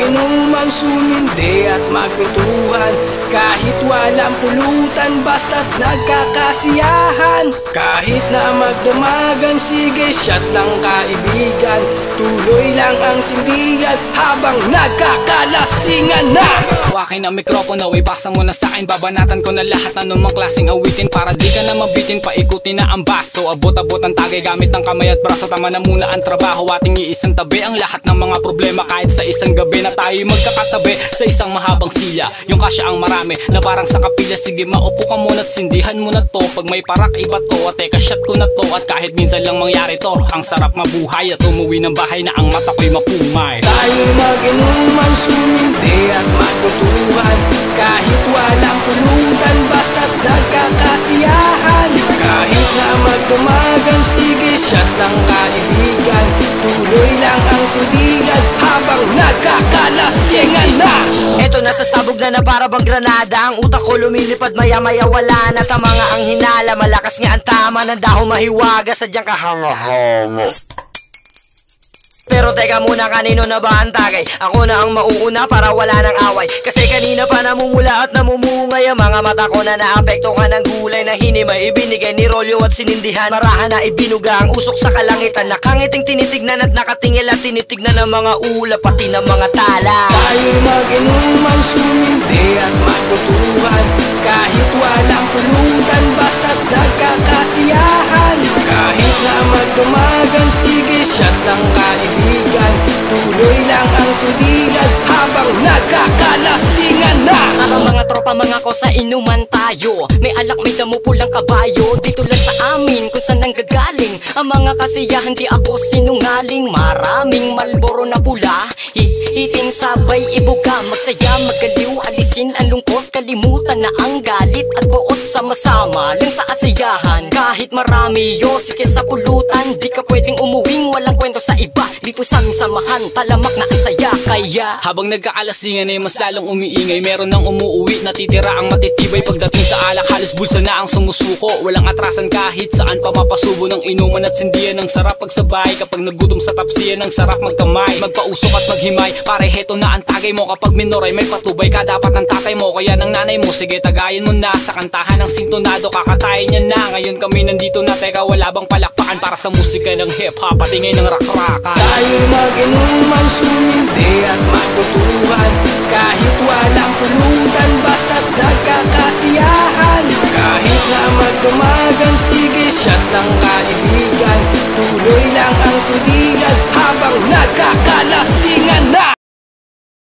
mag-inuman, sumindi at magkwentuhan, kahit walang pulutan basta't nagkakasiyahan. Kahit na magdamagan, sige shot lang kaibigan, tuloy lang ang sindihan habang nagkakalasingan na. Hawakin ang mikropono, ipasa mo na sa'kin, babanatan ko na lahat ng anumang klaseng awitin, para di ka na mabitin, paikutin na ang baso. Abot-abot ang tagay gamit ng kamay at braso, tama na muna ang trabaho, ating iisang tabi ang lahat ng mga problema. Kahit sa isang gabi na tayo magkakatabi sa isang mahabang silya, yung kasya ang marami na parang sa kapilya. Sige maupo ka muna at sindihan mo na to, pag may parak iba to, at teka shot ko na to. At kahit minsan lang mangyari to, ang sarap mabuhay at umuwi ng bahay na ang mata ko'y mapumay. Tayo mag-inuman, sumindi at magkutuhan, kahit walang pulutan basta't nagkakasiyahan. Kahit na magdumagan, sige shot lang kaibigan, tuloy lang ang sindihan habang nagkakalasingan na. Eto nasasabog na para bang granada, ang utak ko lumilipad, maya-maya wala na. Tama nga ang hinala, malakas nga ang tama ng dahon mahiwaga, sadyang kahanga-hanga. Pero teka muna, kanino na ba ang tagay? Ako na ang mauuna para wala nang away, kasi kanina pa namumula at namumungay ang mga mata ko na naapekto ka ng gulay na hinimay. Ibinigay ni Rolyo at sinindihan, marahan na ibinuga ang usok sa kalangitan. Nakangiting tinitignan at nakatingil at tinitignan ng mga ulap pati ng mga tala. Tayo mag-inuman, sumindi at magkutuhan, kahit walang pulutan basta't nagkakasiyahan. Kahit na magdumagan, sige shot lang kaibigan, tuloy lang ang sindihan habang nagkakalasingan na. Tara mga tropa, mga ko sa inuman tayo, may alak, may damo, pulang kabayo. Dito lang sa amin kung saan nanggagaling ang mga kasiyahan, di ako sinungaling. Maraming Marlboro na pula, hitin sabay ibuga, magsaya magaliw, alisin ang lungkot, kalimutan na ang galit at buot, sama-sama lang sa asiyahan. Kahit marami yo, sige sa pulutan, di ka pwedeng umuwing walang kwento sa iba. Dito sa aming samahan, talamak na ang saya. Kaya habang nagkakalasingan ay mas lalong umiingay, meron nang umuuwi, natitira ang matitibay. Pagdating sa alak, halos bulsa na ang sumusuko, walang atrasan kahit saan pa mapasubo ng inuman at sindihan. Ang sarap pagsabay kapag nagutom sa tapsiyan, ang sarap magkamay, magpausok at maghimay. Pare heto na ang tagay mo, kapag minoray may patubay ka dapat ng tatay mo, kaya ng nanay mo. Sige tagayin mo na sa kantahan ng sintonado, kakatayin niya na. Ngayon kami nandito na, teka wala bang palakpakan para sa musika ng hip-hop, patingin ng rakrakan. Tayo mag-inuman, sumindi at magkutuhan, kahit walang pulutan basta't nagkakasiyahan. Kahit na magdumagan, sige shot lang kaibigan, tuloy lang ang sindihan habang